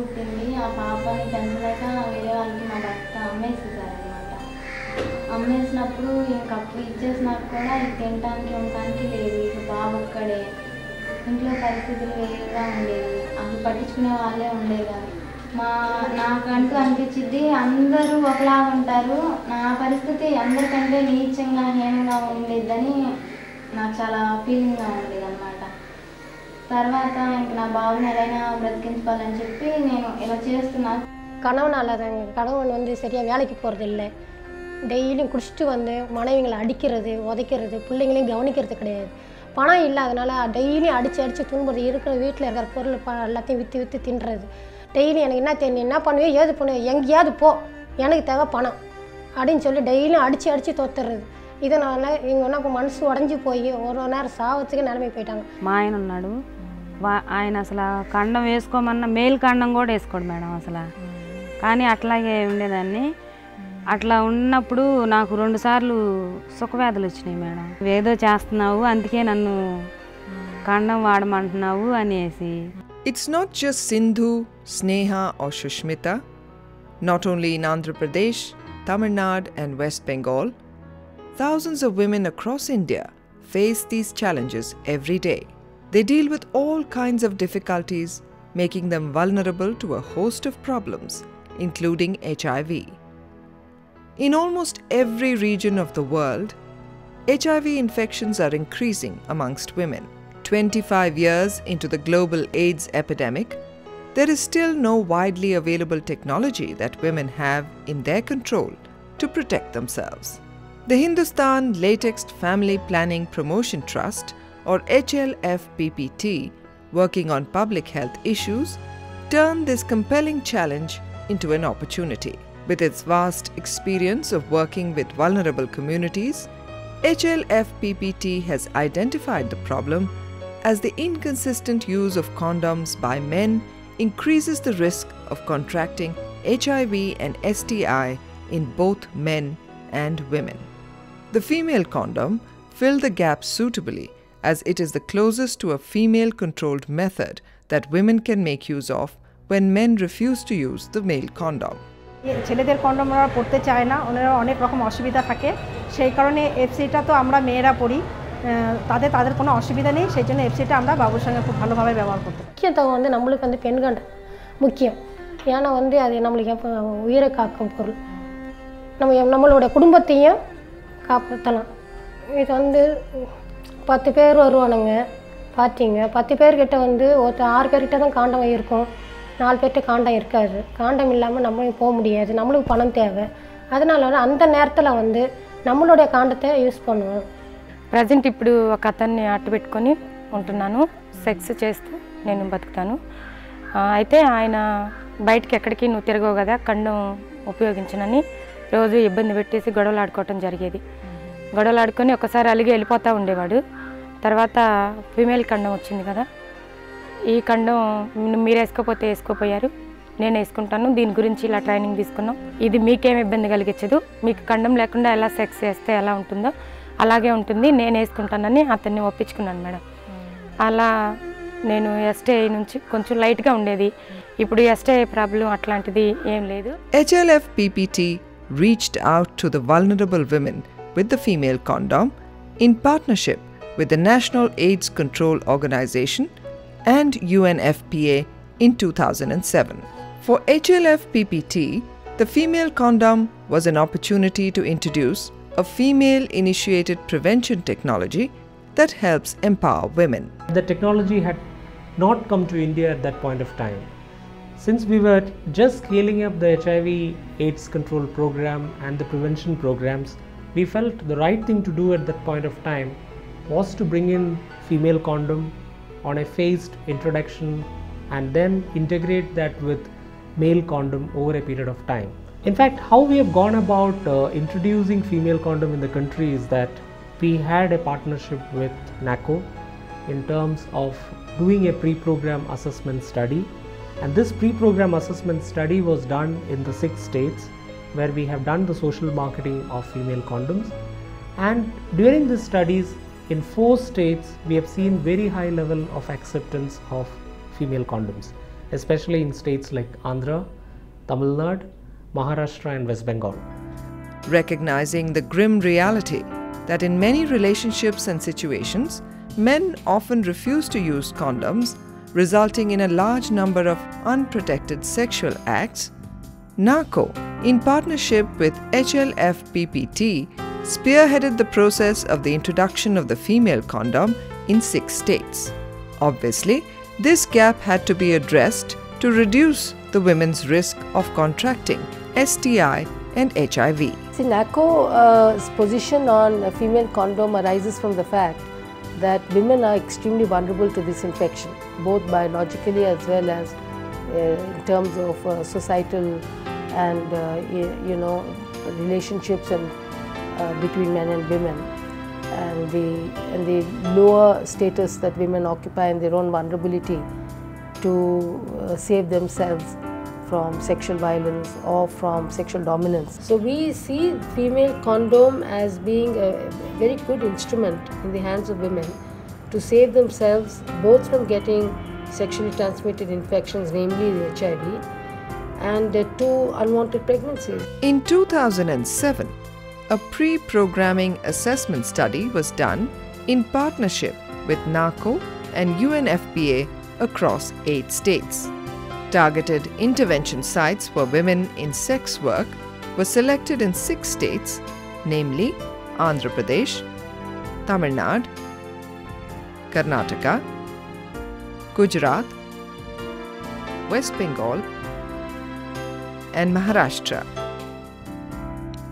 పుట్టింది. ఆ పాపని పెంచలేక వేరే వాళ్ళకి మా భర్త అమ్మేసేసారనమాట. అమ్మేసినప్పుడు ఇంక అప్పు ఇచ్చేసినాక కూడా ఇది తినటానికి ఉండటానికి లేదు. ఇక బాబు ఒక్కడే. ఇంట్లో పరిస్థితులు వేరుగా ఉండేవి. అసలు పట్టించుకునే వాళ్ళే ఉండేవారు. నాకంటూ అనిపించింది అందరూ ఒకలాగా ఉంటారు, నా పరిస్థితి అందరికంటే నీచంగా హీనంగా ఉండేదని నాకు చాలా ఫీలింగ్గా ఉండేది అనమాట. తర్వాత ఇంక నా బాబుని ఎలాగైనా బ్రతికించుకోవాలని చెప్పి నేను ఇలా చేస్తున్నాను. கணவன் வந்து சரியாக வேலைக்கு போகிறது இல்லை. டெய்லியும் குடிச்சிட்டு வந்து மனைவிங்களை அடிக்கிறது, உதைக்கிறது, பிள்ளைங்களையும் கவனிக்கிறது கிடையாது. பணம் இல்லாதனால டெய்லியும் அடித்து துன்புறது, இருக்கிற வீட்டில் இருக்கிற பொருள் எல்லாத்தையும் விற்று தின்றது. டெய்லியும் எனக்கு என்ன தெரியும், என்ன பண்ணுவேன், ஏது பண்ணுவேன், எங்கேயாவது போ, எனக்கு தேவை பணம் அப்படின்னு சொல்லி டெய்லியும் அடித்து தோத்துறது. இதனால் இவங்க என்ன మనసు ఉடைஞ்சு పోయి ஒரு நேரம் సావచ్చుగా నిలబడి పోయాங்க. మా ఆయన ఉన్నాడు, ఆయన అసలు కండం వేసుకోమన్నా మేల్ కండం కూడా వేసుకోడు మేడం అసలు. కానీ అట్లాగే ఉండేదాన్ని. అట్లా ఉన్నప్పుడు నాకు 2 సార్లు సుఖవ్యాధులు వచ్చినాయి మేడం. ఏదో చేస్తున్నావు అందుకే నన్ను కండం వాడమంటున్నావు అనేసి. It's not just Sindhu, Sneha or Shushmita. Not only in Andhra Pradesh, Tamil Nadu and West Bengal, thousands of women across India face these challenges every day. They deal with all kinds of difficulties, making them vulnerable to a host of problems, including HIV. In almost every region of the world, HIV infections are increasing amongst women. 25 years into the global AIDS epidemic, there is still no widely available technology that women have in their control to protect themselves. The Hindustan Latex Family Planning Promotion Trust, or HLFPPT, working on public health issues, turned this compelling challenge into an opportunity. With its vast experience of working with vulnerable communities, HLFPPT has identified the problem as the inconsistent use of condoms by men increases the risk of contracting HIV and STI in both men and women. The female condom filled the gap suitably, as it is the closest to a female-controlled method that women can make use of when men refuse to use the male condom. ছেলেদের condom ওরা পড়তে চায় না, ওনারা অনেক রকম অসুবিধা থাকে, সেই কারণে এফসিটা তো আমরা মেয়েরা পড়ি, তাদের কোনো অসুবিধা নেই, সেই জন্য এফসিটা আমরা বাবুর সঙ্গে খুব ভালোভাবে ব্যবহার করতে। முக்கியத்துவம் வந்து நம்மளுக்கு வந்து பெண்கள் முக்கியம். ஏன்னா வந்து அது நம்மளுக்கு உயிரை காக்கும் பொருள், நம்மளோட குடும்பத்தையும் காப்பாற்றலாம். இது வந்து 10 பேர் வருவானுங்க பார்த்தீங்க, 10 பேர்கிட்ட வந்து 6 பேர்கிட்ட தான் காண்டம் இருக்கும், 4 பேர்கிட்ட காண்டம் இருக்காது. காண்டம் இல்லாமல் நம்மளும் போக முடியாது, நம்மளுக்கு பணம் தேவை. அதனால அந்த நேரத்தில் வந்து நம்மளுடைய కాండத்தை యూస్ பண்ணுவோம். ప్రజెంట్ ఇప్పుడు ఒక అతన్ని అట్టు పెట్టుకొని ఉంటున్నాను, సెక్స్ చేస్తూ నేను బతుకుతాను. అయితే ఆయన బయటికి ఎక్కడికి నువ్వు తిరగవు కదా, కండం ఉపయోగించనని రోజు ఇబ్బంది పెట్టేసి గొడవలు ఆడుకోవటం జరిగేది. గొడవలు ఆడుకొని ఒకసారి అలిగి వెళ్ళిపోతూ ఉండేవాడు. తర్వాత ఫీమేల్ కండం వచ్చింది కదా, ఈ కండం మీరు వేసుకోపోతే వేసుకోపోయారు, నేను వేసుకుంటాను, దీని గురించి ఇలా ట్రైనింగ్ తీసుకున్నాం, ఇది మీకేం ఇబ్బంది కలిగించదు, మీకు కండం లేకుండా ఎలా సెక్స్ చేస్తే ఎలా ఉంటుందో అలాగే ఉంటుంది, నేను వేసుకుంటానని అతన్ని ఒప్పించుకున్నాను మేడం. అలా నేను ఎస్టీఐ నుంచి కొంచెం లైట్గా ఉండేది, ఇప్పుడు ఎస్టీఐ ప్రాబ్లం అట్లాంటిది ఏం లేదు. HLFPPT reached out to the vulnerable women with the female condom in partnership with the National AIDS Control Organization and UNFPA in 2007. For HLFPPT, the female condom was an opportunity to introduce a female-initiated prevention technology that helps empower women. The technology had not come to India at that point of time. Since we were just scaling up the HIV AIDS control program and the prevention programs, we felt the right thing to do at that point of time was to bring in female condom on a phased introduction and then integrate that with male condom over a period of time. In fact, how we have gone about introducing female condom in the country is that we had a partnership with NACO in terms of doing a pre-program assessment study, and this pre-program assessment study was done in the 6 states where we have done the social marketing of female condoms, and during these studies in 4 states we have seen very high level of acceptance of female condoms. especially in states like Andhra, Tamil Nadu, Maharashtra and West Bengal. Recognizing the grim reality that in many relationships and situations, men often refuse to use condoms, resulting in a large number of unprotected sexual acts, NACO, in partnership with HLF-PPT, spearheaded the process of the introduction of the female condom in 6 states. Obviously, this gap had to be addressed to reduce the women's risk of contracting STI and HIV. See, NACO's position on a female condom arises from the fact that women are extremely vulnerable to this infection, both biologically as well as in terms of societal and relationships and between men and women, and the lower status that women occupy and their own vulnerability to save themselves from sexual violence or from sexual dominance. So we see female condom as being a very good instrument in the hands of women to save themselves both from getting sexually transmitted infections, namely the HIV, and 2 unwanted pregnancies. In 2007, a pre-programming assessment study was done in partnership with NACO and UNFPA across 8 states. Targeted intervention sites for women in sex work were selected in 6 states, namely Andhra Pradesh, Tamil Nadu, Karnataka, Gujarat, West Bengal, and Maharashtra.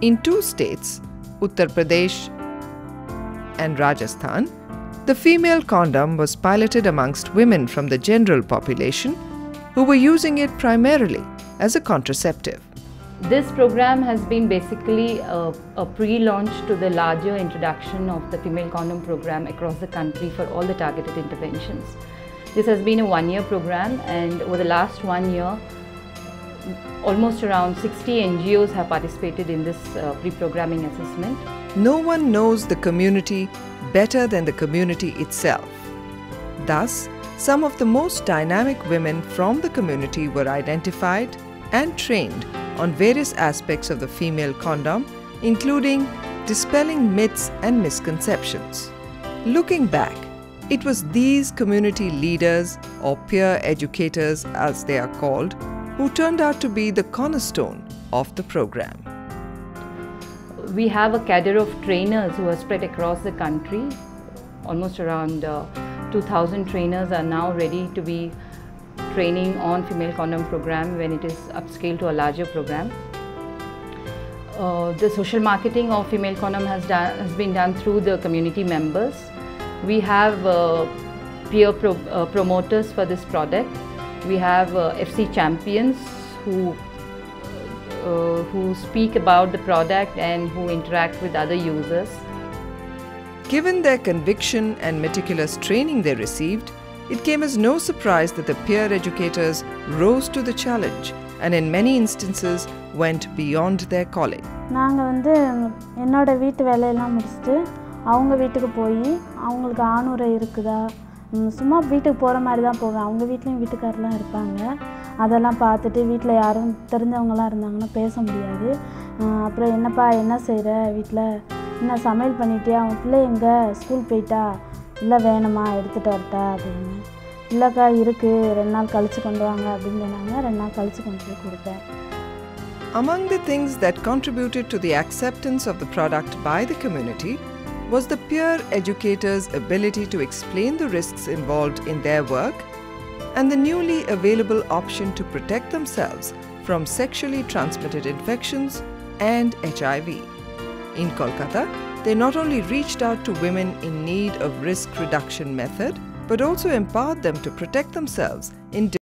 In 2 states, Uttar Pradesh and Rajasthan, the female condom was piloted amongst women from the general population who were using it primarily as a contraceptive. This program has been basically a pre-launch to the larger introduction of the female condom program across the country for all the targeted interventions. This has been a 1-year program, and over the last 1 year, almost around 60 NGOs have participated in this pre-programming assessment. No one knows the community better than the community itself. Thus, some of the most dynamic women from the community were identified and trained on various aspects of the female condom, including dispelling myths and misconceptions. Looking back, it was these community leaders, or peer educators as they are called, who turned out to be the cornerstone of the program. We have a cadre of trainers who are spread across the country. Almost around 2,000 trainers are now ready to be training on female condom program when it is upscaled to a larger program. The social marketing of female condom has been done through the community members. We have peer promoters for this product. We have FC champions who speak about the product and who interact with other users. Given their conviction and meticulous training they received, it came as no surprise that the peer educators rose to the challenge and in many instances went beyond their calling. நாங்கள் என்னோட வீட்டு வேலையெல்லாம் முடிச்சுட்டு அவங்க வீட்டுக்கு போய் அவங்களுக்கு ஆணுறை இருக்குதா, சும்மா வீட்டுக்கு போகிற மாதிரி தான் போவேன். அவங்க வீட்லேயும் வீட்டுக்காரெலாம் இருப்பாங்க. அதெல்லாம் பார்த்துட்டு வீட்டில் யாரும் தெரிஞ்சவங்களாம் இருந்தாங்கன்னா பேச முடியாது. அப்புறம் என்னப்பா என்ன செய்கிற வீட்டில், என்ன சமையல் பண்ணிட்டியா, அவன் பிள்ளை எங்கே ஸ்கூல் போயிட்டா, இல்லை வேணுமா எடுத்துகிட்டு வரட்டா அப்படின்னு. இல்லைக்கா இருக்குது 2 நாள் கழித்து கொண்டு வாங்க அப்படின்னு சொன்னாங்க. 2 நாள் கழித்து கொண்டு போய் கொடுத்தேன். Among the things that contributed to the acceptance of the product by the community was the peer educators' ability to explain the risks involved in their work and the newly available option to protect themselves from sexually transmitted infections and HIV. In Kolkata, they not only reached out to women in need of risk reduction method, but also empowered them to protect themselves in